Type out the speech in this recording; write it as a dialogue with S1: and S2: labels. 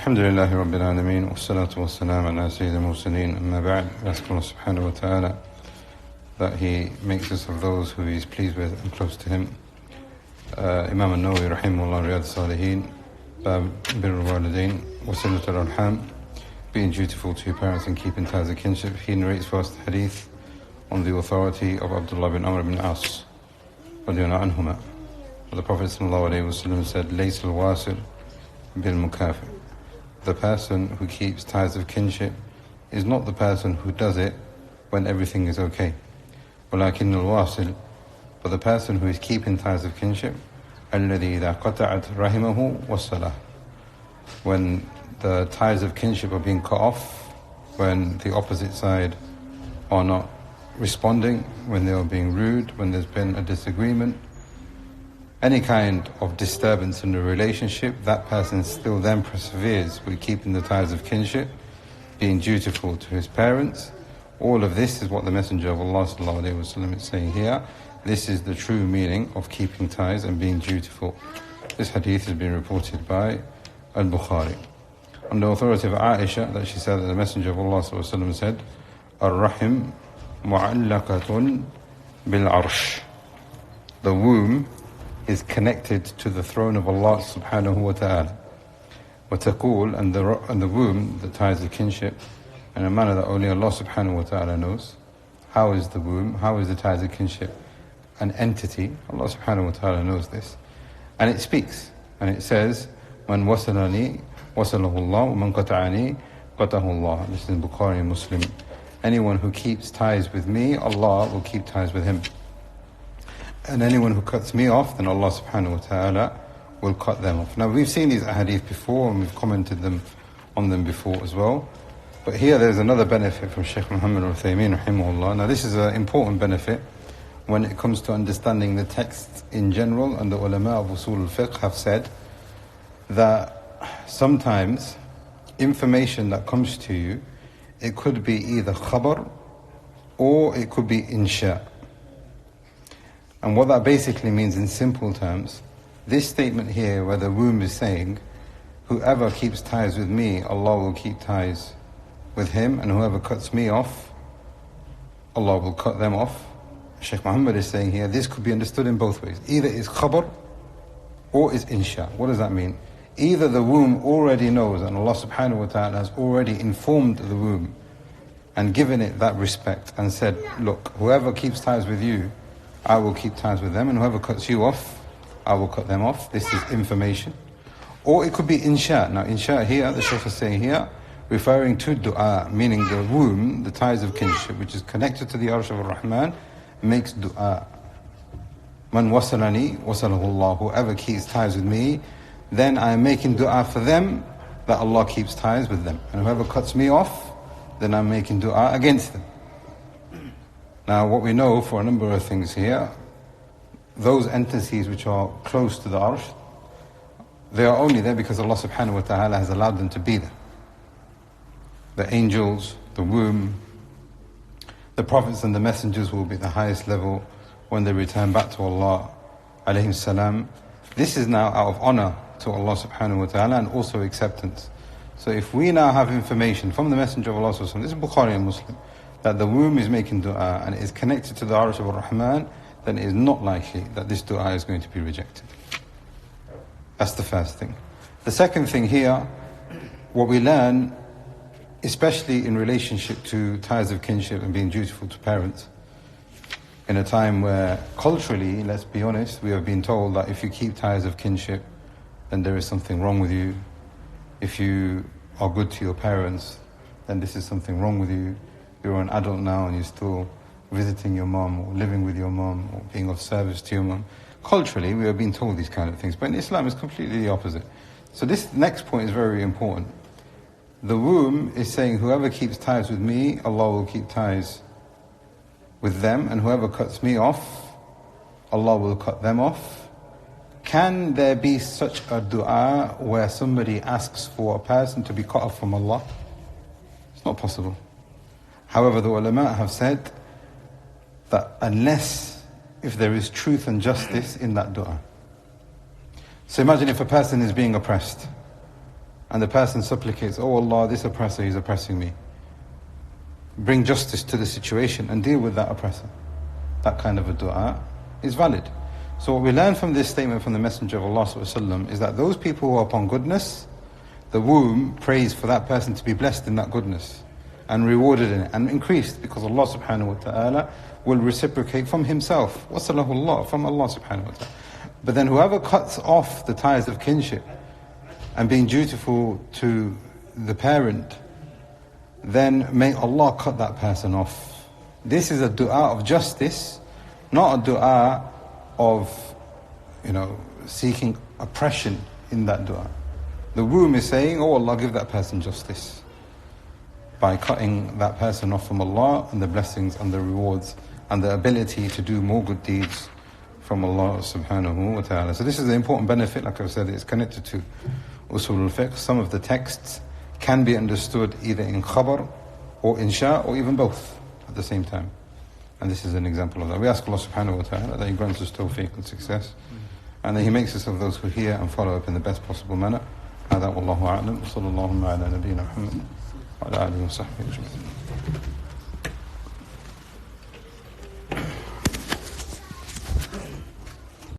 S1: Alhamdulillahi Rabbil Alameen, wassalatu wassalam ala Sayyidil Mursaleen, amma ba'd. We ask Allah subhanahu wa ta'ala that He makes us of those who He is pleased with and close to Him. Imam al-Nawawi rahimahullah, Riyadh as-Saaleheen, birr al-walidain, wasilat al-arham, being dutiful to your parents and keeping ties of kinship. He narrates for us the hadith on the authority of Abdullah bin Amr bin As, radiyallahu anhuma. The Prophet sallallahu alayhi wa sallam said, "Laysa al-wasil bil-mukafir." The person who keeps ties of kinship is not the person who does it when everything is okay. وَلَكِنَّ الْوَاصِلِ But the person who is keeping ties of kinship, الَّذِي إِذَا قَطَعَتْ رَحِمَهُ وَصَّلَهُ When the ties of kinship are being cut off, when the opposite side are not responding, when they are being rude, when there's been a disagreement, any kind of disturbance in the relationship, that person still then perseveres with keeping the ties of kinship, being dutiful to his parents. All of this is what the Messenger of Allah ﷺ is saying here. This is the true meaning of keeping ties and being dutiful. This hadith has been reported by Al-Bukhari. On the authority of Aisha, that she said that the Messenger of Allah ﷺ said, "Ar-Rahim mu'allaqatun bil-arsh." The womb is connected to the throne of Allah subhanahu wa ta'ala. وَتَقُول And the womb, the ties of kinship, in a manner that only Allah subhanahu wa ta'ala knows. How is the womb, how is the ties of kinship an entity? Allah subhanahu wa ta'ala knows this. And it speaks, and it says, "Man wasalani, wasalahu Allah, man qata'ani, qatahu Allah." This is in Bukhari and Muslim. Anyone who keeps ties with me, Allah will keep ties with him. And anyone who cuts me off, then Allah subhanahu wa ta'ala will cut them off. Now we've seen these ahadith before and we've commented on them before as well. But here there's another benefit from Shaykh Muhammad al-Uthaymeen rahimahullah. Now this is an important benefit when it comes to understanding the texts in general, and the ulama of usul al-fiqh have said that sometimes information that comes to you, it could be either khabar or it could be insha. And what that basically means in simple terms, this statement here where the womb is saying, whoever keeps ties with me, Allah will keep ties with him, and whoever cuts me off, Allah will cut them off. Shaykh Muhammad is saying here, this could be understood in both ways. Either it's khabar or it's insha. What does that mean? Either the womb already knows, and Allah subhanahu wa ta'ala has already informed the womb and given it that respect and said, look, whoever keeps ties with you, I will keep ties with them, and whoever cuts you off, I will cut them off. This is information. Or it could be insha. Now insha here, the Shaykh is saying here, referring to dua, meaning the womb, the ties of kinship, which is connected to the Arsh of Ar-Rahman, makes dua. Man wasalani, wasalahu Allah. Whoever keeps ties with me, then I am making dua for them, that Allah keeps ties with them. And whoever cuts me off, then I'm making dua against them. Now what we know for a number of things here, those entities which are close to the Arsh, they are only there because Allah subhanahu wa ta'ala has allowed them to be there. The angels, the womb, the prophets and the messengers will be at the highest level when they return back to Allah alayhi salam. This is now out of honor to Allah subhanahu wa ta'ala and also acceptance. So if we now have information from the Messenger of Allah sallallahu alaihi wasallam, this is Bukhari and Muslim, that the womb is making dua and it is connected to the Arsh of Ar-Rahman, then it is not likely that this dua is going to be rejected. That's the first thing. The second thing here, what we learn, especially in relationship to ties of kinship and being dutiful to parents, in a time where culturally, let's be honest, we have been told that if you keep ties of kinship, then there is something wrong with you. If you are good to your parents, then this is something wrong with you. You're an adult now and you're still visiting your mom or living with your mom or being of service to your mom. Culturally, we have been told these kind of things, but in Islam it's completely the opposite. So this next point is very important. The womb is saying, whoever keeps ties with me, Allah will keep ties with them, and whoever cuts me off, Allah will cut them off. Can there be such a dua where somebody asks for a person to be cut off from Allah? It's not possible. However, the ulama have said that if there is truth and justice in that dua. So imagine if a person is being oppressed and the person supplicates, oh Allah, this oppressor is oppressing me. Bring justice to the situation and deal with that oppressor. That kind of a dua is valid. So what we learn from this statement from the Messenger of Allah ﷺ is that those people who are upon goodness, the womb prays for that person to be blessed in that goodness and rewarded in it and increased, because Allah subhanahu wa ta'ala will reciprocate from Himself. Wasalahullah, from Allah subhanahu wa ta'ala. But then whoever cuts off the ties of kinship and being dutiful to the parent, then may Allah cut that person off. This is a dua of justice, not a dua of, seeking oppression in that dua. The womb is saying, oh Allah, give that person justice by cutting that person off from Allah and the blessings and the rewards and the ability to do more good deeds from Allah subhanahu wa ta'ala. So this is an important benefit, like I said, it's connected to usul al-fiqh. Some of the texts can be understood either in khabar or insha or even both at the same time. And this is an example of that. We ask Allah subhanahu wa ta'ala that He grants us tawfiq and success, and that He makes us of those who hear and follow up in the best possible manner. هذا والله أعلم وصلى الله على نبينا محمد وعلى آله وصحبه أجمعين.